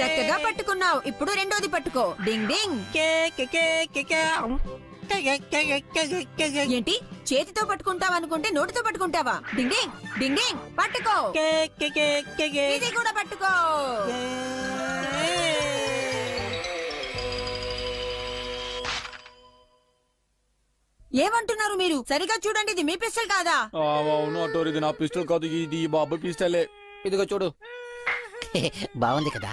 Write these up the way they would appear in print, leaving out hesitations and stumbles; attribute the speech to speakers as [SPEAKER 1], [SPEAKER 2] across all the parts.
[SPEAKER 1] చక్కగా పట్టుకున్నావు. ఇప్పుడు రెండోది పట్టుకో. డింగ్ డింగ్. ఏంటి చేతితో పట్టుకుంటావా అనుకుంటే నోటితో పట్టుకుంటావా? డింగ్ డింగ్ డింగ్ డింగ్. పట్టుకో. ఇది కూడా పట్టుకో. ఏమంటున్నారు మీరు? సరిగా చూడండి, ఇది మీ పిస్టల్ కాదా?
[SPEAKER 2] అవును అటోరి, ఇది నా పిస్టల్ కాదు, ఇది ఈ బాబు పిస్టలే. ఇదిగో చూడు.
[SPEAKER 3] బాగుంది కదా.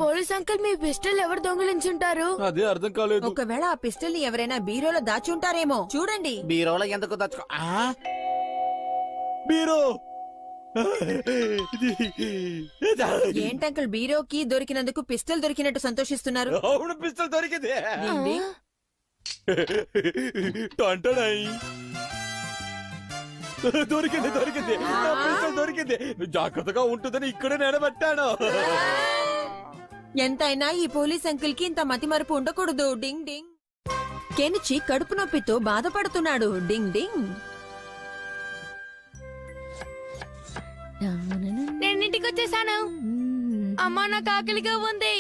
[SPEAKER 4] పోలీస్ అంకుల్ మీ పిస్టల్ ఎవరు దొంగిలించుంటారు?
[SPEAKER 2] అదే అర్థం కాలేదు.
[SPEAKER 1] ఒకవేళ ఆ పిస్టల్ ని ఎవరైనా బీరోలో దాచి ఉంటారేమో. చూడండి.
[SPEAKER 3] బీరోలో ఎందుకు దాచుకో?
[SPEAKER 2] బీరో.
[SPEAKER 1] ఏంటంకుల్ బీరోకి దొరికినందుకు పిస్టల్ దొరికినట్టు సంతోషిస్తున్నారు?
[SPEAKER 2] అవును, పిస్టల్ దొరికింది.
[SPEAKER 1] డింగ్ డింగ్.
[SPEAKER 2] టంటడై. దొరికింది దొరికింది, నా పిస్టల్ దొరికింది. జాగ్రత్తగా ఉంటుందని ఇక్కడే నిలబెట్టాను.
[SPEAKER 1] ఎంతైనా ఈ పోలీస్ అంకుల్ కి ఇంత మతిమరుపు ఉండకూడదు. డింగ్ డింగ్. కెనిచి కడుపు నొప్పితో బాధపడుతున్నాడు. డింగ్ డింగ్.
[SPEAKER 4] నేను ఇంటికి వచ్చేసాను. అమ్మా నాకు ఆకలిగా ఉంది.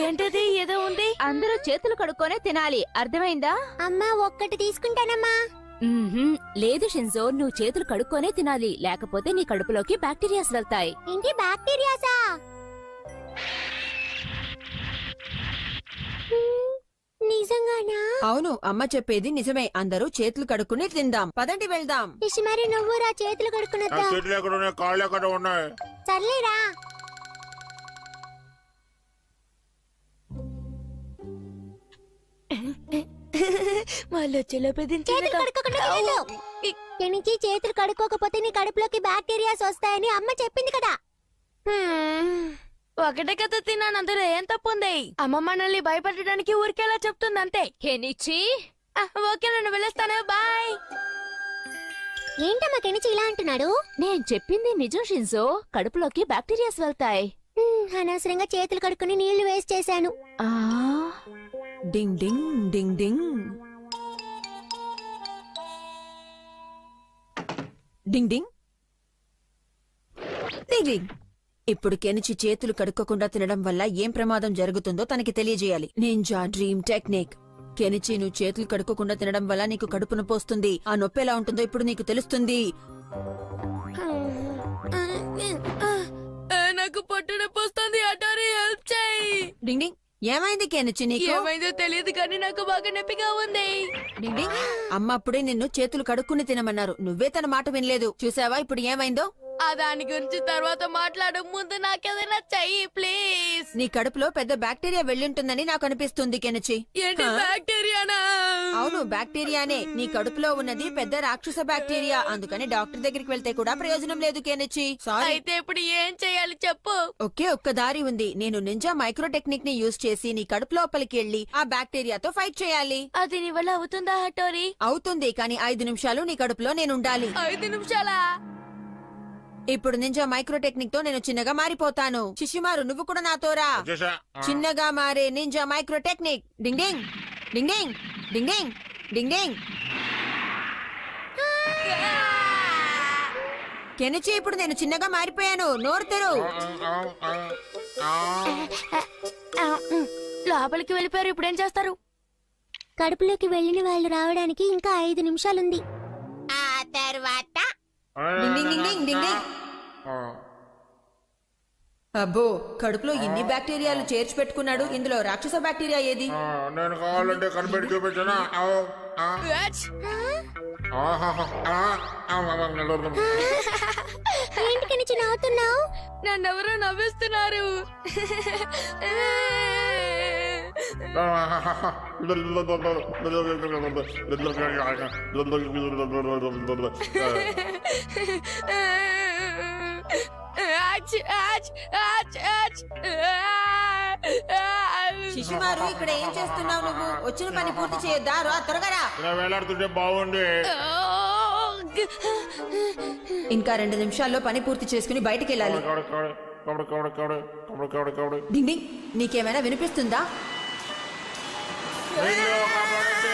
[SPEAKER 4] ఏంటది ఏదో ఉంది?
[SPEAKER 5] అందరూ చేతులు కడుక్కొనే తినాలి, అర్థమైందా?
[SPEAKER 6] అమ్మా ఒక్కటి తీసుకుంటానమ్మా.
[SPEAKER 5] లేదు షిన్జో, నువ్వు చేతులు కడుక్కొనే తినాలి, లేకపోతే నీ కడుపులోకి బ్యాక్టీరియాస్ వెళ్తాయి.
[SPEAKER 6] ఏంటి బ్యాక్టీరియాసా? నిజంగానా?
[SPEAKER 1] అవును, అమ్మ చెప్పేది నిజమే. అందరూ చేతులు కడుక్కుని తిందాం. పదండి వెళ్దాం.
[SPEAKER 6] మరి నువ్వు రా చేతులు
[SPEAKER 7] నా
[SPEAKER 6] కడుక్కునొద్దా?
[SPEAKER 7] చేతులు ఎక్కడ ఉన్నాయి, కాళ్ళు ఎక్కడ ఉన్నాయి?
[SPEAKER 6] సర్లేరా.
[SPEAKER 4] వాళ్ళు వచ్చేలోపే
[SPEAKER 6] చేతులు కడుక్కోకుండా తినొద్దు. కెనిచి చేతులు కడుక్కోకపోతే నీ కడుపులోకి బ్యాక్టీరియాస్ వస్తాయని అమ్మ చెప్పింది కదా.
[SPEAKER 4] ఒకటే కథ తిన్నాను, అందులో ఏం తప్పు ఉంది? అమ్మ మనల్ని భయపెట్టడానికి ఊరికేలా చెప్తుంది అంతే.
[SPEAKER 5] కెనిచి,
[SPEAKER 4] ఓకే నేను వెళ్ళొస్తాను, బాయ్.
[SPEAKER 6] ఏంటమ్మా కెనిచి ఇలా అంటున్నాడు?
[SPEAKER 5] నేను చెప్పింది నిజం షిన్జో, కడుపులోకి బ్యాక్టీరియాస్ వెళ్తాయి.
[SPEAKER 6] అనవసరంగా చేతులు కడుక్కుని నీళ్లు వేస్ట్ చేశాను.
[SPEAKER 5] ఆ
[SPEAKER 1] డింగ్ డింగ్ డింగ్ డింగ్. డింగ్ డింగ్ డింగ్ డింగ్. ఇప్పుడు కెనిచి చేతులు కడుక్కోకుండా తినడం వల్ల ఏం ప్రమాదం జరుగుతుందో తనకి తెలియజేయాలి. Ninja dream technique. కెనిచి, నువ్వు చేతులు కడుక్కోకుండా తినడం వల్ల నీకు కడుపు నొప్పి వస్తుంది. ఆ నొప్పి ఎలా ఉంటుందో ఇప్పుడు నీకు తెలుస్తుంది.
[SPEAKER 4] నాకు పొట్టు నొప్పి వస్తుంది, అటారి హెల్ప్ చేయి.
[SPEAKER 1] డింగ్ డింగ్. ఏమైంది కెనిచి నీకు?
[SPEAKER 4] ఏమైందో తెలియదు కానీ నాకు బాగా నొప్పిగా ఉంది.
[SPEAKER 1] డింగ్ డింగ్. అమ్మ అప్పుడే నిన్ను చేతులు కడుక్కుని తినమన్నారు, నువ్వే తన మాట వినలేదు. చూసావా ఇప్పుడు ఏమైందో?
[SPEAKER 4] ఆ దాని గురించి తర్వాత మాట్లాడు, ముందు నాకేదైనా చెయ్యి ప్లీజ్.
[SPEAKER 1] నీ కడుపులో పెద్ద బ్యాక్టీరియా వెళ్ళుంటుందని నాకు అనిపిస్తుంది కెనిచి.
[SPEAKER 4] ఏంటి బ్యాక్టీరియానా?
[SPEAKER 1] అవును, బ్యాక్టీరియానే. నీ కడుపులో ఉన్నది పెద్ద రాక్షస బ్యాక్టీరియా. అందుకని డాక్టర్ దగ్గరికి వెళ్తే కూడా ప్రయోజనం లేదు కెనిచి. సారీ.
[SPEAKER 4] అయితే ఇప్పుడు ఏం చెయ్యాలి చెప్పు.
[SPEAKER 1] ఒక్క దారి ఉంది. నేను నింజా మైక్రో టెక్నిక్ ని యూజ్ చేసి నీ కడుపు లోపలికి వెళ్లి ఆ బ్యాక్టీరియాతో ఫైట్ చేయాలి.
[SPEAKER 4] అది నీ వల్ల అవుతుందా హటోరి?
[SPEAKER 1] అవుతుంది, కానీ 5 నిమిషాలు నీ కడుపులో నేనుండాలి.
[SPEAKER 4] 5 నిమిషాలా?
[SPEAKER 1] ఇప్పుడు నింజా మైక్రో టెక్నిక్ తో నేను చిన్నగా మారిపోతాను. శిశుమారు, నువ్వు కూడా నాతో రా.
[SPEAKER 7] వచ్చేసా.
[SPEAKER 1] చిన్నగా మారే నింజా మైక్రో టెక్నిక్. డింగ్ డింగ్ డింగ్ డింగ్ డింగ్ డింగ్ డింగ్ డింగ్. కెనిచి, ఇప్పుడు నేను చిన్నగా మారిపోయాను. నోరు తెరు.
[SPEAKER 4] లోపలికి వెళ్ళిపోయారు, ఇప్పుడేం చేస్తారు?
[SPEAKER 6] కడుపులోకి వెళ్ళిన వాళ్ళు రావడానికి ఇంకా 5 నిమిషాలుంది. ఆ తర్వాత
[SPEAKER 1] డింగ్ డింగ్ డింగ్ డింగ్ డింగ్ డింగ్. అబ్బో, కడుపులో ఇన్ని బ్యాక్టీరియాలు చేర్చి పెట్టుకున్నాడు. ఇందులో రాక్షస బ్యాక్టీరియా ఏది?
[SPEAKER 7] నేను కావాలంటే కనిపెట్టి చూపించనా?
[SPEAKER 6] ఏంటి కెనిచి నవ్వుతున్నావు?
[SPEAKER 4] నన్నెవరో నవ్విస్తున్నారు.
[SPEAKER 1] శిశుమారు, ఇక్కడ ఏం చేస్తున్నావు నువ్వు? వచ్చిన పని పూర్తి చేయొద్దా? రా, త్వరగా రా.
[SPEAKER 7] ఇలా వేలాడుతుంటే బాగుంది.
[SPEAKER 1] ఇంకా 2 నిమిషాల్లో పని పూర్తి చేసుకుని బయటికి వెళ్ళాలి. డింగ్ డింగ్. నీకేమైనా వినిపిస్తుందా?
[SPEAKER 7] నిన్ను కాపాడండి,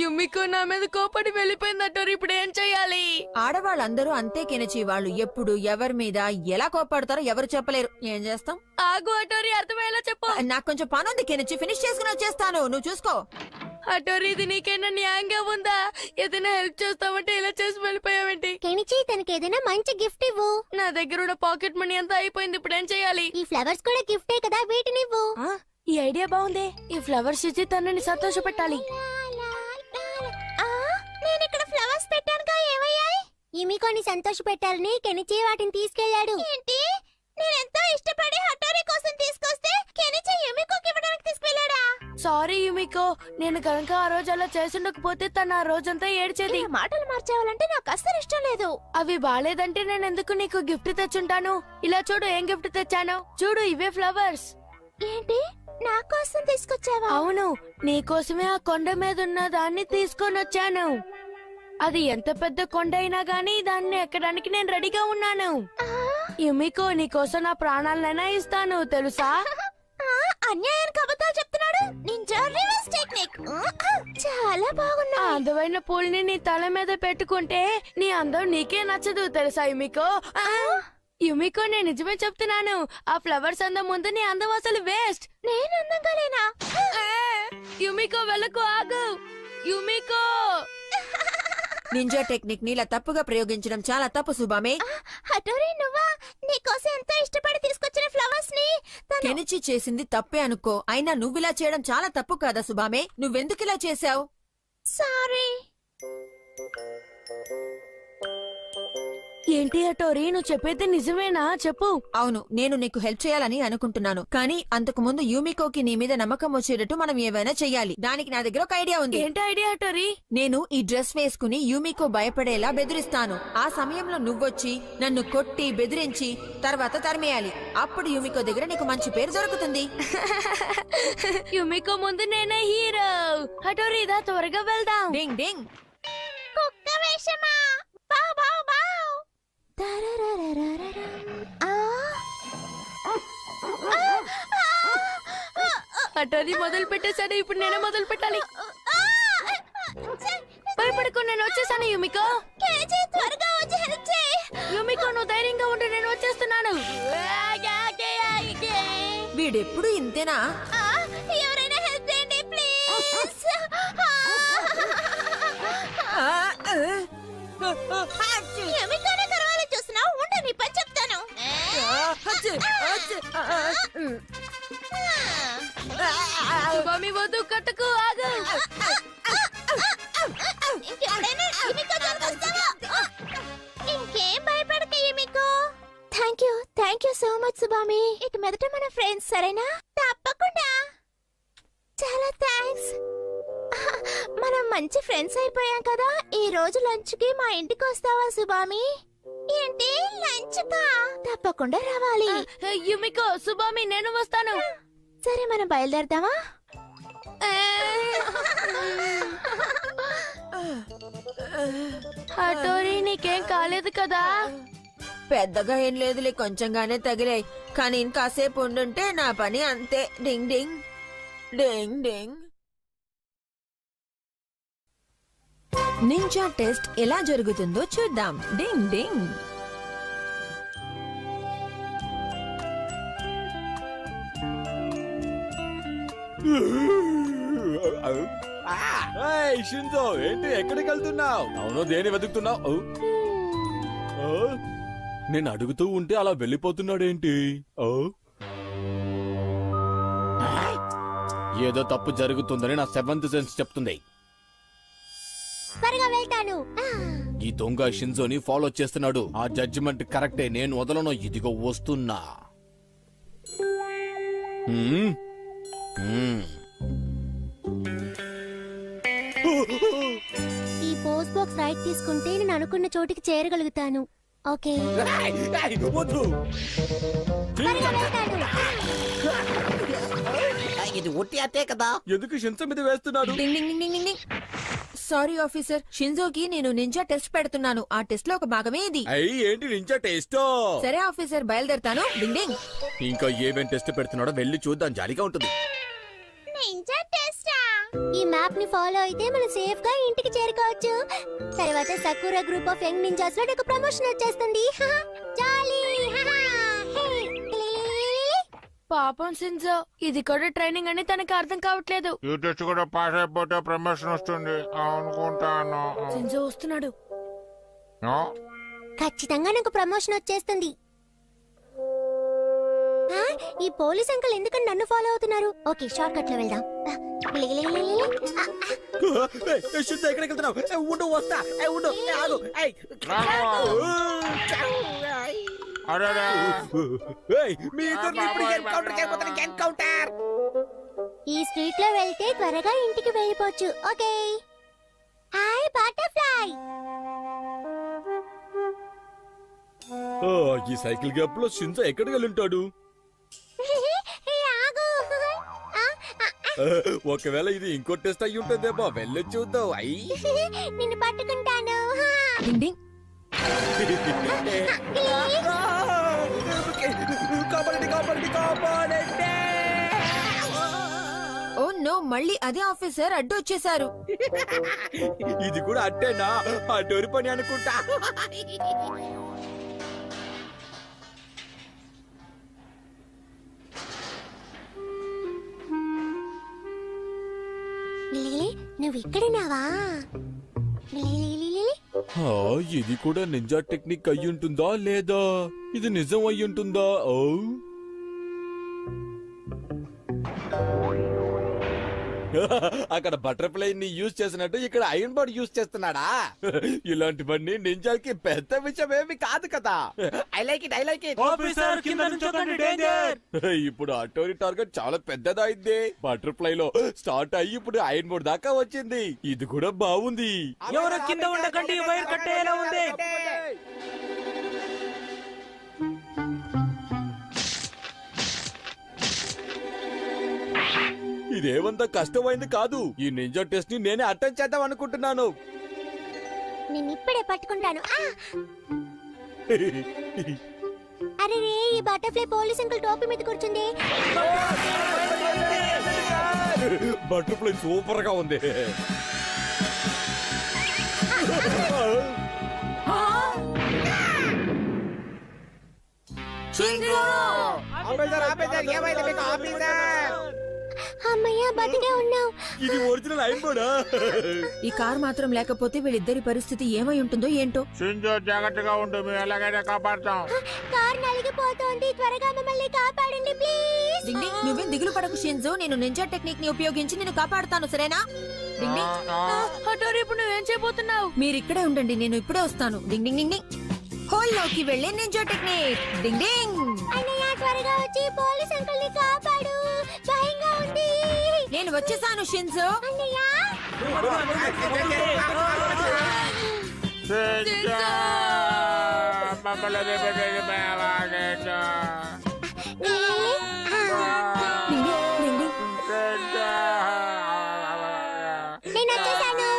[SPEAKER 4] యుమికో నా మీద కోపడి వెళ్ళిపోయింది అటోరి. ఇప్పుడు ఏం చెయ్యాలి?
[SPEAKER 1] ఆడవాళ్ళందరూ అంతే కెనచి. వాళ్ళు ఎప్పుడు ఎవరి మీద ఎలా కోపడతారో ఎవరు చెప్పలేరు. ఏం చేస్తాం?
[SPEAKER 4] ఆగు అటోరి, అర్థమయ్యేలా చెప్పు.
[SPEAKER 1] నాకు కొంచెం పని ఉంది కెనచి, ఫినిష్ చేసుకుని వచ్చేస్తాను. నువ్వు చూసుకో.
[SPEAKER 4] అటోరి, ఇది నీకైనా న్యాయంగా ఉందా? ఏదైనా హెల్ప్ చేస్తావంటే ఇలా చేసి వెళ్ళిపోయావేంటి?
[SPEAKER 6] కెనిచి తనకి ఏదైనా మంచి గిఫ్ట్ ఇవ్వు.
[SPEAKER 4] నా దగ్గర ఉన్న పాకెట్ మనీ అంతా అయిపోయింది. ఇప్పుడు ఏం చెయ్యాలి?
[SPEAKER 6] ఈ ఫ్లవర్స్ కూడా గిఫ్టే కదా, వీటిని ఇవ్వు.
[SPEAKER 4] ఈ ఐడియా బాగుంది. ఈ ఫ్లవర్స్ ఇచ్చి తనని సంతోష పెట్టాలి.
[SPEAKER 6] నేను ఇక్కడ ఫ్లవర్స్ పెట్టానుగా, ఏమయ్యాయి? యుమికోని సంతోష పెట్టాలని కెనిచి వాటిని తీసుకెళ్లాడు. ఏంటి? నేనెంతో ఇష్టపడి హటోరి కోసం తీసుకొస్తే కెనిచి యుమికోకి ఇవ్వడానికి తీసుకెళ్లాడా?
[SPEAKER 4] సారీ యుమికో, నేను కనుక ఆ రోజు అలా చేసుండకపోతే తను ఆ రోజంతా ఏడ్చేది.
[SPEAKER 6] మాటలు మార్చావాలంటే నాకు అస్సలు ఇష్టం లేదు.
[SPEAKER 4] అవి బాలేదంటే నేను ఎందుకు నీకు గిఫ్ట్ తెచ్చుంటాను? ఇలా చూడు ఏం గిఫ్ట్ తెచ్చాను. చూడు, ఇవే ఫ్లవర్స్.
[SPEAKER 6] ఏంటి? నా కోసం తీసుకొచ్చావా?
[SPEAKER 4] అవును, నీకోసమే ఆ కొండ మీద ఉన్న దాన్ని తీసుకొని వచ్చాను. అది ఎంత పెద్ద కొండ అయినా గానీ దాన్ని ఎక్కడానికి నేను రెడీగా ఉన్నాను. యుమికో, నీకోసం నా ప్రాణాలనైనా ఇస్తాను, తెలుసా?
[SPEAKER 6] అన్యాయానికి అబద్ధాలు చెప్తున్నాడు. Ninja reverse technique. చాలా బాగున్నా.
[SPEAKER 4] ఆ అందమైన పూల్ని నీ తల మీద పెట్టుకుంటే నీ అందం నీకే నచ్చదు, తెలుసా యుమికో? యుమికో, నేను నిజమే చెప్తున్నాను. ఆ ఫ్లవర్స్ అందం ముందు నీ అందం అసలు వేస్ట్.
[SPEAKER 6] నేను అందంగా లేనా?
[SPEAKER 4] యుమికో, వెళ్ళకు, ఆగు. యుమికో,
[SPEAKER 1] నింజా టెక్నిక్ ని ఇలా తప్పుగా ప్రయోగించడం చాలా తప్పు సుబామే.
[SPEAKER 6] హటోరి, నువ్వా? నీకోసం ఎంతో ఇష్టపడి తీసుకొచ్చిన ఫ్లవర్స్ ని
[SPEAKER 1] కెనిచి చేసింది తప్పే అనుకో. అయినా నువ్విలా చేయడం చాలా తప్పు కాదా సుబామే? నువ్వెందుకు ఇలా చేశావు?
[SPEAKER 6] సారీ.
[SPEAKER 4] ఏంటి అటోరి, నువ్వు చెప్పేది నిజమేనా? చెప్పు.
[SPEAKER 1] అవును, నేను నీకు హెల్ప్ చేయాలని అనుకుంటున్నాను. కానీ అంతకు ముందు యూమికోకి నీ మీద నమ్మకం వచ్చేటట్టు మనం ఏవైనా చెయ్యాలి. దానికి నా దగ్గర ఒక ఐడియా ఉంది.
[SPEAKER 4] ఏంటి ఐడియా అటోరి?
[SPEAKER 1] నేను ఈ డ్రెస్ వేసుకుని యూమికో భయపడేలా బెదిరిస్తాను. ఆ సమయంలో నువ్వొచ్చి నన్ను కొట్టి బెదిరించి తర్వాత తరిమేయాలి. అప్పుడు యూమికో దగ్గర నీకు మంచి పేరు దొరుకుతుంది.
[SPEAKER 4] యుమికో ముందు నేనే హీరో. అటోరి, ఇదా త్వరగా వెళ్దాం.
[SPEAKER 1] డింగ్ డింగ్.
[SPEAKER 6] కుక్క వేషమా? బావ్ బావ్ బావ్.
[SPEAKER 4] అటోరి మొదలు పెట్టేశాడు. ఇప్పుడు నేనే మొదలు పెట్టాలి. భయపడుకో, నేను వచ్చేసాను యుమికో.
[SPEAKER 6] త్వరగా వచ్చి హెల్ప్ చేయి.
[SPEAKER 4] యుమికో, నువ్వు ధైర్యంగా ఉంటే నేను వచ్చేస్తున్నాను.
[SPEAKER 1] వీడెప్పుడు ఇంతేనా?
[SPEAKER 6] ఎవరైనా హెల్ప్ చేయండి ప్లీజ్. యుమికోనే కరవాలి చూస్తున్నావు. ఉండు, నీ పని చెప్తాను.
[SPEAKER 4] సుబామి, వద్దు, కట్టుకు, ఆగు.
[SPEAKER 6] ఇంకెవరైనా యుమికో దొరకొస్తావా? ఇంకేం భయపడక Yumiko. Thank you so much సుబామి. ఇక మీదట మన ఫ్రెండ్స్, సరేనా? తప్పకుండా. చాలా థ్యాంక్స్. మనం మంచి ఫ్రెండ్స్ అయిపోయాం కదా. ఈ రోజు లంచ్ కి మా ఇంటికి వస్తావా సుబామి? ఏంటి లంచ్ కా? తప్పకుండా రావాలి.
[SPEAKER 4] యుమికో, సుబామి, నేను వస్తాను.
[SPEAKER 6] సరే, మనం బయలుదేరదామా?
[SPEAKER 4] అటోరి, నీకేం కాలేదు కదా?
[SPEAKER 1] పెద్దగా ఏం లేదులే, కొంచెంగానే తగిలాయి. కానీ ఇంకాసేపు ఉండుంటే నా పని అంతే. డింగ్ డింగ్ డింగ్ డింగ్. నింజా టెస్ట్ ఎలా జరుగుతుందో చూద్దాం. డింగ్ డింగ్.
[SPEAKER 2] ఏయ్, షింజో, ఏంటి ఎక్కడికి వెళ్తున్నావు? అవును, దేని వెతుకుతున్నావు? నేను అడుగుతూ ఉంటే అలా వెళ్ళిపోతున్నాడేంటి? ఏదో తప్పు జరుగుతుందని నా సెవెంత్ సెన్స్ చెప్తుంది.
[SPEAKER 6] త్వరగా వెళ్తాను.
[SPEAKER 2] ఈ దొంగ షింజోని ఫాలో చేస్తున్నాడు. ఆ జడ్జిమెంట్ కరెక్టే, నేను వదలను. ఇదిగో వస్తున్నా.
[SPEAKER 6] ఈ పోస్ట్ బాక్స్ రైట్ తీసుకుంటే నేను అనుకున్న చోటికి చేరగలుగుతాను. ఓకే, త్వరగా వెళ్తాను.
[SPEAKER 3] ఇది ఒట్టి అత్తే కదా.
[SPEAKER 2] ఎందుకు షింజో మీద వేస్తున్నాడు?
[SPEAKER 1] డింగ్ డింగ్ డింగ్ డింగ్ డింగ్. సారీ ఆఫీసర్, షింజోకి నేను నింజా టెస్ట్ పెడుతున్నాను. ఆ టెస్ట్ లో ఒక భాగమే ఇది.
[SPEAKER 2] అయ్యి, ఏంటి నింజా టెస్ట్?
[SPEAKER 1] సరే ఆఫీసర్, బయలుదేరుతాను. డింగ్ డింగ్.
[SPEAKER 2] ఇంకా ఏమేం టెస్ట్ పెడుతున్నాడో వెళ్ళి చూద్దాం, జాలీగా ఉంటుంది.
[SPEAKER 6] నింజా టెస్టా? ఈ మ్యాప్ ని ఫాలో అయితే మనం సేఫ్ గా ఇంటికి చేరుకోవచ్చు. తర్వాత Sakura group of young ninjas లో నాకు ప్రమోషన్ వచ్చేస్తుంది. జాలీ.
[SPEAKER 4] పాపం సింజో, ఇది కూడా ట్రైనింగ్ అని తనకి అర్థం కావట్లేదు.
[SPEAKER 7] ఈ టెస్ట్ కూడా పాస్ అయిపోతే ప్రమోషన్ వస్తుంది అనుకుంటాను.
[SPEAKER 4] సింజో వస్తున్నాడు.
[SPEAKER 6] ఖచ్చితంగా నాకు ప్రమోషన్ వచ్చేస్తుంది. ఈ పోలీస్ అంకుల్ ఎందుకని నన్ను ఫాలో అవుతున్నారు? ఓకే, షార్ట్ కట్ లో వెళ్దాం.
[SPEAKER 2] శుద్ధ ఎక్కడికి వెళ్తున్నావు? ఉండు, వస్తా. ఉండు, ఆగు. మీ ఇద్దరు ఇప్పుడు ఎన్కౌంటర్ చేయబోతున్నా. ఎన్కౌంటర్.
[SPEAKER 6] ఈ స్ట్రీట్ లో వెళ్తే త్వరగా ఇంటికి వెళ్ళిపోవచ్చు. ఓకే. Hi butterfly.
[SPEAKER 2] ఈ సైకిల్ గ్యాప్ లో షింజో ఎక్కడికి వెళ్ళుంటాడు? ఒకవేళ ఇది ఇంకో టెస్ట్ అయ్యి ఉంటుందేమో. వెళ్ళి చూద్దాం.
[SPEAKER 6] నిన్ను పట్టుకుంటాను.
[SPEAKER 1] ఓ నో, మళ్ళీ అదే ఆఫీసర్ అడ్డు వచ్చేసారు.
[SPEAKER 2] ఇది కూడా అట్టేనా? ఆ డోరి పని అనుకుంటా.
[SPEAKER 6] నువ్వు ఇక్కడున్నావా?
[SPEAKER 2] ఇది కూడా నింజా టెక్నిక్ అయ్యుంటుందా లేదా? ఇది నిజం అయ్యుంటుందా? ఓ అక్కడ బటర్ఫ్లై ని యూజ్ చేసినట్టు ఇక్కడ ఐరన్ బాడీ యూజ్ చేస్తున్నాడా? ఇలాంటివన్నీ నింజాకి పెద్ద విషయం ఏమి కాదు కదా. I like it, I like it. ఇప్పుడు అటోరీ టార్గెట్ చాలా పెద్దదైంది. బటర్ఫ్లై లో స్టార్ట్ అయ్యి ఇప్పుడు ఐరన్ బోర్డ్ దాకా వచ్చింది. ఇది కూడా బాగుంది.
[SPEAKER 8] ఎవరో కింద ఉండకండి, వైర్ కట్టేలా ఉంది.
[SPEAKER 2] ఇదేమంత కష్టమైంది కాదు. ఈ నింజా టెస్ట్ ని నేనే అటెండ్ చేద్దాం అనుకుంటున్నాను.
[SPEAKER 6] నేను ఇప్పుడే పట్టుకుంటాను. అరే రే, ఈ బటర్ఫ్లై పోలీస్ అంకుల్ టోపీ మీద కూర్చుంది.
[SPEAKER 2] బటర్ఫ్లై సూపర్ గా ఉంది.
[SPEAKER 6] అమ్మయ్య, బతికే ఉన్నావు.
[SPEAKER 2] ఇది ఒరిజినల్ ఐరన్ బోర్డా?
[SPEAKER 1] ఈ కార్ మాత్రం లేకపోతే వీళ్ళిద్దరి పరిస్థితి ఏమై ఉంటుందో ఏంటో.
[SPEAKER 7] సింజో జాగ్రత్తగా ఉండు, మేము ఎలాగైనా కాపాడుతాం.
[SPEAKER 6] కార్ నలిగిపోతోంది, త్వరగా మమ్మల్ని కాపాడండి ప్లీజ్.
[SPEAKER 1] డింగ్ డింగ్, నువ్వేం దిగులు పడకు షింజో. నేను నింజా టెక్నిక్ ని ఉపయోగించి నిన్ను కాపాడుతాను, సరేనా? డింగ్ డింగ్.
[SPEAKER 4] హఠోరి, ఇప్పుడు నువ్వేం చేయబోతున్నావు?
[SPEAKER 1] మీరు ఇక్కడే ఉండండి, నేను ఇప్పుడే వస్తాను. డింగ్ డింగ్ డింగ్ డింగ్. హోల్ లోకి వెళ్ళే నింజా టెక్నిక్. డింగ్ డింగ్.
[SPEAKER 6] అన్నయ్య, త్వరగా వచ్చి పోలీస్ అంకుల్ ని కాపాడు, భయంగా ఉంది.
[SPEAKER 1] నేను వచ్చేసాను షింజో.
[SPEAKER 6] అన్నయ్య,
[SPEAKER 7] సింజో మమ్మల్ని
[SPEAKER 6] నేను వచ్చేసాను.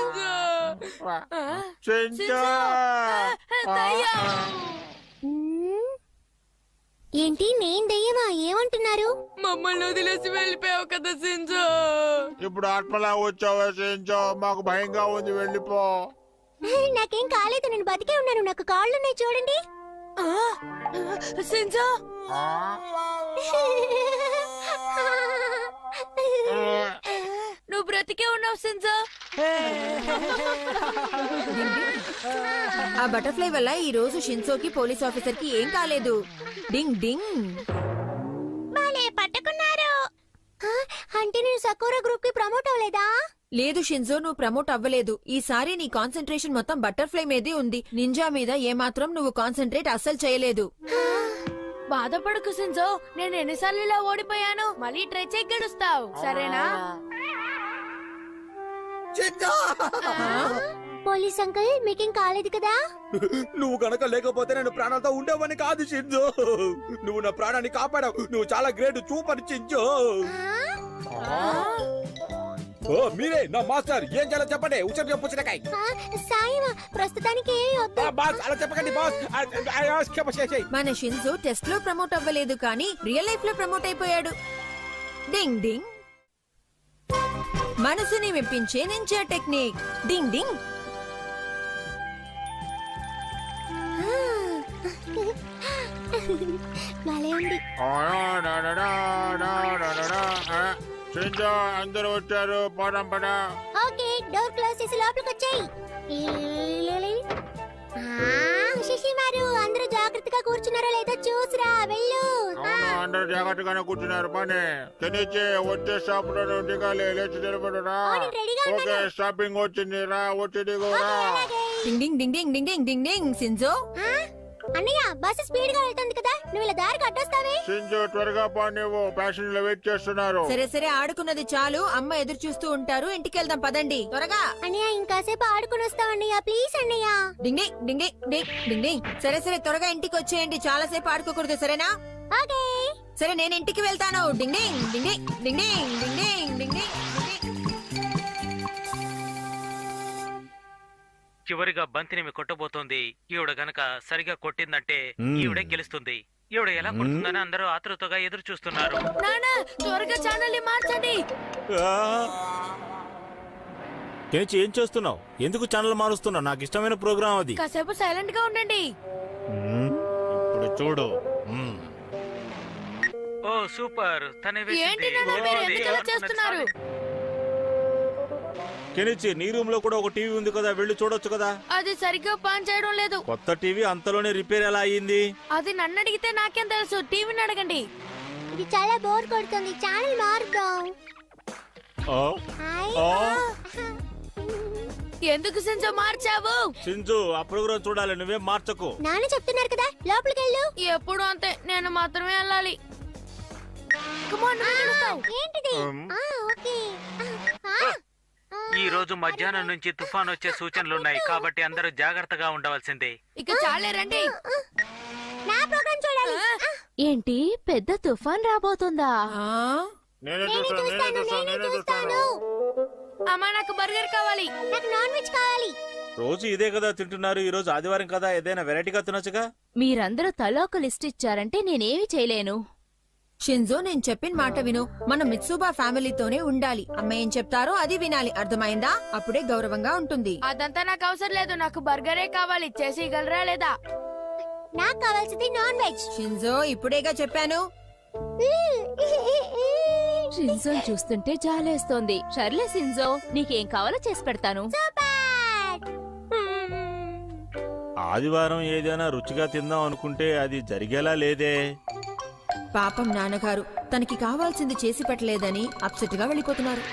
[SPEAKER 6] ఏంటి, నేను దయ్యమా? ఏమంటున్నారు?
[SPEAKER 4] మమ్మల్ని వదిలేసి వెళ్ళిపోయావు కదా సింజో.
[SPEAKER 7] ఇప్పుడు ఆత్మలా వచ్చావా సింజో? మాకు భయంగా ఉంది, వెళ్ళిపో.
[SPEAKER 6] నాకేం కాలేదు, నేను బతికే ఉన్నాను. నాకు కాళ్ళున్నాయి, చూడండి.
[SPEAKER 4] సింజో, నువ్వు బ్రతికే ఉన్నావు సింజో.
[SPEAKER 1] ఆ బటర్ఫ్లై వల్ల ఈ రోజు షిన్సోకి పోలీస్ ఆఫీసర్ కి ఏం కాలేదు. డింగ్ డింగ్.
[SPEAKER 6] బాలే పట్టుకున్నారు. అంటే నేను సకోరా గ్రూప్ కి ప్రమోట్ అవ్వలేదా?
[SPEAKER 1] లేదు షిన్జో, నువ్వు ప్రమోట్ అవ్వలేదు. ఈసారి నీ కాన్సన్ట్రేషన్ మొత్తం బటర్ఫ్లై మీదే ఉంది. నింజా మీద ఏమాత్రం నువ్వు కాన్సన్ట్రేట్ అస్సలు చేయలేదు.
[SPEAKER 4] బాధపడకు సింజో, నేను ఎన్నిసార్లు ఇలా ఓడిపోయాను. మళ్ళీ ట్రై చేయి, గెలుస్తావు, సరేనా?
[SPEAKER 6] పోలీస్ అంకుల్, మీకేం కాలేదు కదా?
[SPEAKER 2] నువ్వు కనుక లేకపోతే నేను ప్రాణాలతో ఉండేవని కాదు షింజో. నువ్వు నా ప్రాణాన్ని కాపాడావు. నువ్వు చాలా గ్రేట్, సూపర్ షింజో. ఓ మీరే నా మాస్టర్, ఏం చేయాలో చెప్పండి. ఉచ్చరి చెప్పుచ్చినకాయ
[SPEAKER 6] సాయం ప్రస్తుతానికి
[SPEAKER 2] బాస్, అలా చెప్పకండి బాస్.
[SPEAKER 1] మన షిన్జో టెస్ట్ లో ప్రమోట్ అవ్వలేదు, కానీ రియల్ లైఫ్ లో ప్రమోట్ అయిపోయాడు. డింగ్ డింగ్. మనసుని మెప్పించే నింజా టెక్నిక్ డింగ్ డింగ్.
[SPEAKER 6] భలే ఉంది.
[SPEAKER 7] షింజో అందరూ వచ్చారు, పోదాం పదా.
[SPEAKER 6] ఓకే, డోర్ క్లోజ్ చేసి లోపలికి వచ్చాయి. శిశిమారు, అందరూ జాగ్రత్తగా కూర్చున్నారో లేదో చూసిరా, వెళ్ళు.
[SPEAKER 7] అవును, అందరూ జాగ్రత్తగానే కూర్చున్నారు. పని తినిచ్చి వచ్చే షాప్ లో దిగాలి. లేచి నిలబడరా. ఓకే, షాపింగ్ వచ్చింది, రా వచ్చి దిగురా.
[SPEAKER 1] డింగ్ డింగ్ డింగ్ డింగ్ డింగ్ డింగ్ డింగ్ డింగ్. షింజో
[SPEAKER 6] అన్నయ్య, బస్సు స్పీడ్ గా వెళ్తుంది కదా, నువ్వు ఇలా దారికి అడ్డొస్తావే.
[SPEAKER 7] షింజో త్వరగా పా, నువ్వు ప్యాసింజర్లు వెయిట్ చేస్తున్నారు.
[SPEAKER 1] సరే సరే, ఆడుకున్నది చాలు. అమ్మ ఎదురు చూస్తూ ఉంటారు. ఇంటికి వెళ్దాం పదండి త్వరగా.
[SPEAKER 6] అన్నయ్య, ఇంకాసేపు ఆడుకుని వస్తాం అన్నయ్య, ప్లీజ్ అన్నయ్య.
[SPEAKER 1] డింగ్ డింగ్ డింగ్ డింగ్ డింగ్ డింగ్. సరే సరే, త్వరగా ఇంటికి వచ్చేయండి. చాలా సేపు ఆడుకోకూడదు, సరేనా?
[SPEAKER 6] ఓకే.
[SPEAKER 1] సరే, నేను ఇంటికి వెళ్తాను. డింగ్ డింగ్ డింగ్ డింగ్ డింగ్ డింగ్ డింగ్ డింగ్ డింగ్ డింగ్.
[SPEAKER 8] చివరిగా బంతిని కొట్టబోతోంది. ఈవిడ గనక సరిగా కొట్టిందంటే ఈవిడే గెలుస్తుంది. ఈవిడ ఎలా కొడుతుందని అందరూ ఆతృతగా ఎదురు చూస్తున్నారు.
[SPEAKER 4] నాన్న, త్వరగా ఛానల్ ని మార్చండి.
[SPEAKER 2] కేచి, ఏం చేస్తున్నావు? ఎందుకు ఛానల్ మారుస్తున్నావు? నాకు ఇష్టమైన ప్రోగ్రామ్ అది.
[SPEAKER 4] కాసేపు సైలెంట్ గా ఉండండి.
[SPEAKER 2] ఇప్పుడు చూడు.
[SPEAKER 8] ఓ సూపర్, తనే
[SPEAKER 4] ఏంటి నాన్న, మీరు ఎందుకు అలా చేస్తున్నారు?
[SPEAKER 2] కెనిచి, నీ రూమ్ లో కూడా ఒక టీవీ ఉంది కదా, వెళ్ళి చూడొచ్చు కదా.
[SPEAKER 4] అది సరిగ్గా పని చేయడం లేదు.
[SPEAKER 2] కొత్త టీవీ అంతలోనే రిపేర్ ఎలా అయ్యింది?
[SPEAKER 4] అది నన్ను అడిగితే నాకేం తెలుసు, టీవీని అడగండి.
[SPEAKER 6] ఇది చాలా బోర్ కొడుతుంది, ఛానల్ మారుద్దాం.
[SPEAKER 4] ఎందుకు సింజో మార్చావు?
[SPEAKER 2] సింజు, ఆ ప్రోగ్రామ్ చూడాలి, నువ్వేం మార్చకు.
[SPEAKER 6] నాన్న చెప్తున్నారు కదా, లోపలికి వెళ్ళు.
[SPEAKER 4] ఎప్పుడు అంతే, నేను మాత్రమే వెళ్ళాలి. Come on, నువ్వే గెలుస్తావు.
[SPEAKER 6] ఏంటిది? ఓకే.
[SPEAKER 8] ఈ రోజు మధ్యాహ్నం నుంచి తుఫాన్ వచ్చే సూచనలున్నాయి, కాబట్టి అందరూ జాగ్రత్తగా ఉండవలసిందే.
[SPEAKER 4] ఇక చాలే, రండి.
[SPEAKER 6] నా ప్రోగ్రామ్ చూడాలి.
[SPEAKER 5] ఏంటి, పెద్ద తుఫాన్ రాబోతుందా?
[SPEAKER 7] నేనే
[SPEAKER 6] చూస్తాను.
[SPEAKER 4] అమ్మా, నాకు బర్గర్ కావాలి.
[SPEAKER 6] నాకు నాన్ వెజ్ కావాలి.
[SPEAKER 2] రోజు ఇదే కదా తింటున్నారు, ఈ రోజు ఆదివారం కదా, ఏదైనా వెరైటీగా తినొచ్చుగా.
[SPEAKER 5] మీరందరూ తలో ఒక లిస్ట్ ఇచ్చారంటే నేనేమి చేయలేను.
[SPEAKER 1] షింజో, నేను చెప్పిన మాట విను. మనం మిత్సుబా ఫ్యామిలీతోనే ఉండాలి. అమ్మ ఏం చెప్తారో అది వినాలి, అర్థమైందా? అప్పుడే గౌరవంగా ఉంటుంది.
[SPEAKER 4] అదంతా నాకు అవసరం లేదు, నాకు బర్గరే కావాలి. చేసేయగలరా లేదా?
[SPEAKER 6] నాకు కావాల్సింది నాన్ వెజ్.
[SPEAKER 1] షింజో, ఇప్పుడేగా చెప్పాను.
[SPEAKER 5] షింజోని చూస్తుంటే జాలేస్తోంది. సర్లే షింజో, నీకేం కావాలో చేసి పెడతాను.
[SPEAKER 2] ఆదివారం ఏదైనా రుచిగా తిందాం అనుకుంటే అది జరిగేలా లేదే.
[SPEAKER 1] పాపం నాన్నగారు తనకి కావాల్సింది చేసి పెట్టలేదని అప్సెట్ గా వెళ్ళిపోతున్నారు.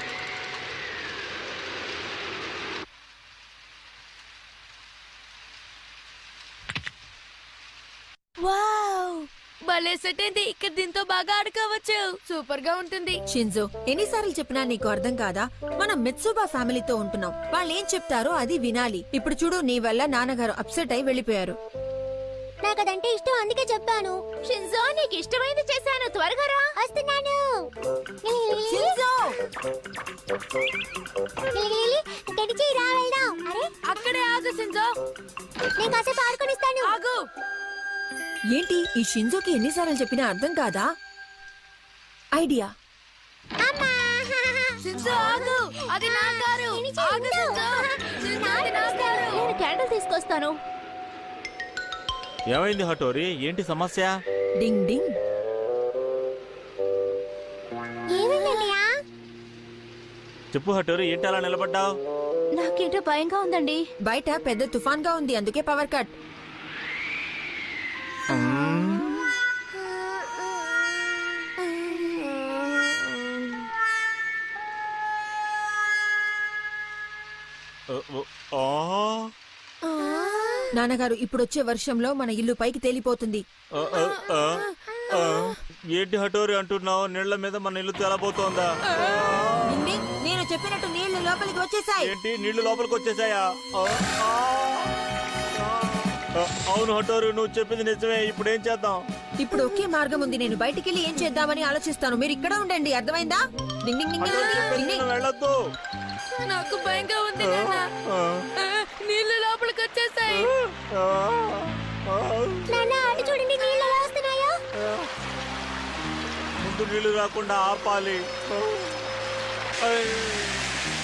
[SPEAKER 4] వావ్, భలే సెట్ అయింది. ఇక్కడ దీంతో బాగా ఆడుకోవచ్చు. సూపర్ గా ఉంటుంది.
[SPEAKER 1] షింజో, ఎన్నిసార్లు చెప్పినా నీకు అర్థం కాదా? మనం మిత్సుబా ఫ్యామిలీతో ఉంటున్నాం. వాళ్ళు ఏం చెప్తారో అది వినాలి. ఇప్పుడు చూడు, నీ వల్ల నాన్నగారు అప్సెట్ అయి వెళ్ళిపోయారు.
[SPEAKER 6] నాకు అదంటే ఇష్టం, అందుకే చెప్పాను.
[SPEAKER 5] షింజో, నీకు ఇష్టమైంది చేశాను, త్వరగా రా.
[SPEAKER 6] వస్తున్నాను.
[SPEAKER 1] షింజో,
[SPEAKER 6] గడిచి రా, వెళ్దాం. అరే,
[SPEAKER 4] అక్కడే ఆగు సింజో.
[SPEAKER 6] నేను కాసేపు ఆడుకొనిస్తాను.
[SPEAKER 4] ఆగు.
[SPEAKER 1] ఏంటి ఈ షింజోకి ఎన్నిసార్లు చెప్పినా అర్థం కాదా? ఐడియా.
[SPEAKER 4] సింజో, ఆగు. అది నా కారు. ఆగు సింజో. సింజో, అది నా కారు.
[SPEAKER 5] నేను క్యాండిల్ తీసుకొస్తాను.
[SPEAKER 2] ఏమైంది హటోరి, ఏంటి సమస్య?
[SPEAKER 1] డింగ్ డింగ్.
[SPEAKER 6] ఏమైందన్నయ్యా?
[SPEAKER 2] చెప్పు హటోరి, ఏంటి అలా నిలబడ్డావు?
[SPEAKER 5] నాకేంటో భయంగా ఉందండి.
[SPEAKER 1] బయట పెద్ద తుఫాన్ గా ఉంది, అందుకే పవర్ కట్. నాన్నగారు, ఇప్పుడొచ్చే వర్షంలో మన ఇల్లు పైకి తేలిపోతుంది.
[SPEAKER 2] ఏంటి హటోరి అంటున్నావు? నీళ్ల మీద మన ఇల్లు తేలబోతోందా?
[SPEAKER 1] డింగ్ డింగ్, నేను చెప్పినట్టు నీళ్లు లోపలికి వచ్చేసాయి.
[SPEAKER 2] ఏంటి, నీళ్లు లోపలికి వచ్చేసాయా? అవును హటోరి, నువ్వు చెప్పింది నిజమే. ఇప్పుడు ఏం చేద్దాం?
[SPEAKER 1] ఇప్పుడు ఒకే మార్గం ఉంది. నేను బయటికి వెళ్ళి ఏం చేద్దామని ఆలోచిస్తాను. మీరు ఇక్కడ ఉండండి, అర్థమైందా? డింగ్ డింగ్ డింగ్ డింగ్ డింగ్.
[SPEAKER 2] వెళ్ళొద్దు.
[SPEAKER 4] నాకు భయంగా ఉంది నాన్న. నీళ్లు లోపలికి వచ్చేసాయి.
[SPEAKER 6] నాన్న, అటు చూడండి, నీళ్ళు ఎలా వస్తున్నాయో.
[SPEAKER 2] ముందు నీళ్లు రాకుండా ఆపాలి.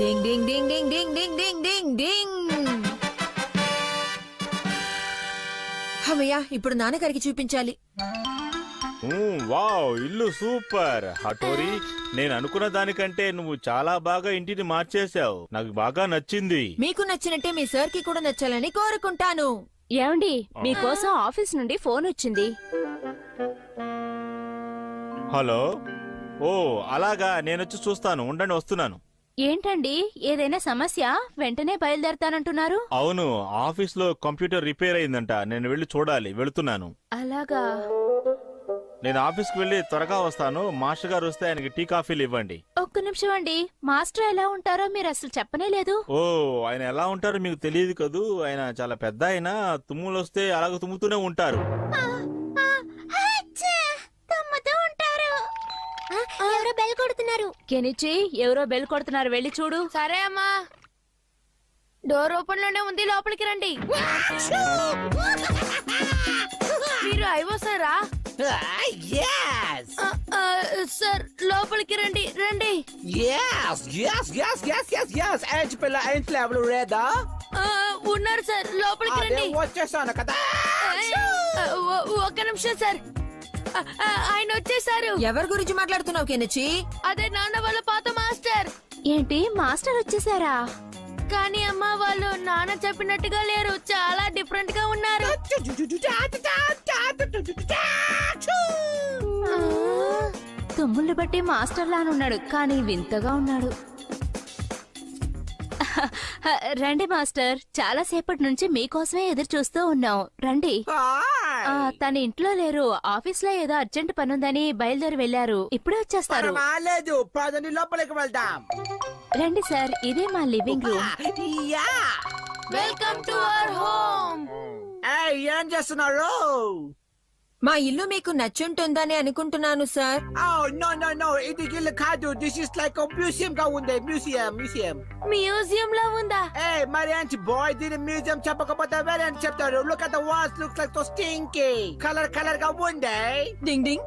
[SPEAKER 1] డింగ్ డింగ్ డింగ్ డింగ్ డింగ్ డింగ్ డింగ్ డింగ్ డింగ్. అమ్మయ్యా, ఇప్పుడు నాన్నగారికి చూపించాలి.
[SPEAKER 9] వావ్, ఇల్లు సూపర్. హటోరి, నేను అనుకున్న దానికంటే నువ్వు చాలా బాగా ఇంటిని మార్చేశావు. నాకు బాగా నచ్చింది.
[SPEAKER 1] మీకు నచ్చినట్టే మీ సార్ కి కూడా నచ్చాలని కోరుకుంటాను.
[SPEAKER 5] ఏమండి, మీకోసం ఆఫీస్ నుండి ఫోన్ వచ్చింది.
[SPEAKER 9] హలో. ఓ అలాగా, నేనొచ్చి చూస్తాను. ఉండండి, వస్తున్నాను.
[SPEAKER 5] ఏంటండి, ఏదైనా సమస్య? వెంటనే బయలుదేరతానంటున్నారు.
[SPEAKER 9] అవును, ఆఫీస్ లో కంప్యూటర్ రిపేర్ అయిందంట. నేను వెళ్ళి చూడాలి. వెళుతున్నాను.
[SPEAKER 5] అలాగా.
[SPEAKER 9] నేను ఆఫీస్ కి వెళ్ళి త్వరగా వస్తాను. మాస్టర్ గారు వస్తే ఆయనకి టీ కాఫీలు ఇవ్వండి.
[SPEAKER 5] ఒక్క నిమిషం అండి. మాస్టర్ ఎలా ఉంటారో మీరు అసలు చెప్పనే లేదు.
[SPEAKER 9] ఓ, ఆయన ఎలా ఉంటారో మీకు తెలియదు కదూ. ఆయన చాలా పెద్ద ఆయన. తుమ్ములు వస్తే అలాగ తుమ్ముతూనే ఉంటారు.
[SPEAKER 6] తుమ్ముతూ ఉంటారు. ఎవరో బెల్ కొడుతున్నారు.
[SPEAKER 5] కెనిచి, ఎవరో బెల్ కొడుతున్నారు, వెళ్ళి చూడు.
[SPEAKER 4] సరే అమ్మా. డోర్ ఓపెన్ లోనే ఉంది, లోపలికి రండి. మీరు ఐవో సారా?
[SPEAKER 3] Yes!
[SPEAKER 4] సార్, లోపలికి రండి, రండి.
[SPEAKER 3] Yes! ఏంటి పిల్ల, ఏంటి లేవలు రేదా?
[SPEAKER 4] ఉన్నారు సార్, లోపలికి రండి.
[SPEAKER 3] వచ్చేసాను కదా.
[SPEAKER 4] ఒక్క నిమిషం సార్. ఆయన వచ్చేసారు.
[SPEAKER 1] ఎవరి గురించి మాట్లాడుతున్నావు కెనచి?
[SPEAKER 4] అదే నాన్న వాళ్ళ పాత మాస్టర్.
[SPEAKER 5] ఏంటి, మాస్టర్ వచ్చేసారా?
[SPEAKER 4] కానీ అమ్మ, వాళ్ళు నాన్న చెప్పినట్టుగా లేరు. చాలా డిఫరెంట్ గా ఉన్నారు.
[SPEAKER 5] తుమ్ముళ్ళు బట్టి మాస్టర్ లానున్నాడు, కానీ వింతగా ఉన్నాడు. రండి మాస్టర్, చాలా సేపటి నుంచి మీకోసమే ఎదురు చూస్తూ ఉన్నాం. రండి. తన ఇంట్లో లేరు. ఆఫీస్ లో ఏదో అర్జెంట్ పనుందని బయలుదేరి వెళ్లారు. ఇప్పుడే వచ్చేస్తారు.
[SPEAKER 3] లేదు, పదని లోపలికి వెళ్దాం.
[SPEAKER 5] రండి సార్, ఇదే మా living room.
[SPEAKER 4] Welcome to our home.
[SPEAKER 3] ఏం చేస్తున్నారు?
[SPEAKER 1] మా ఇల్లు మీకు నచ్చుంటుందని అనుకుంటున్నాను సార్.
[SPEAKER 3] నో, ఇది ఇల్లు కాదు. దిస్ ఇస్ లైక్ మ్యూజియం గా ఉంది. మ్యూజియం.
[SPEAKER 4] మ్యూజియం లో ఉందా?
[SPEAKER 3] మరి ఏంటి బాయ్, దీని మ్యూజియం చెప్పకపోతే వేరే చెప్తారు. Look at the walls, looks like so stinky. Colour గా ఉంది.
[SPEAKER 1] డింగ్ డింగ్.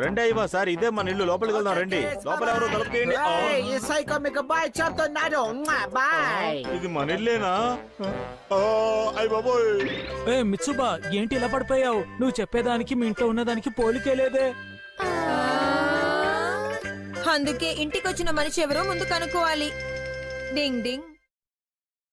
[SPEAKER 9] రండి అయ్యవా సార్, ఇదే మన ఇల్లు, లోపలికి వెళ్దాం రండి. లోపల ఎవరో తలుపు తీయండి.
[SPEAKER 3] ఈ సైకో మీకు బాయ్ చెప్తున్నాడు. బాయ్.
[SPEAKER 9] ఇది మన ఇల్లేనా?
[SPEAKER 7] అయ్య బాబోయ్.
[SPEAKER 10] ఏ మిత్సుబా, ఏంటి ఇలా పడిపోయావు? నువ్వు చెప్పేదానికి మీ ఇంట్లో ఉన్నదానికి పోలికే లేదే.
[SPEAKER 1] అందుకే ఇంటికొచ్చిన మనిషి ఎవరో ముందు కనుక్కోవాలి. డింగ్ డింగ్.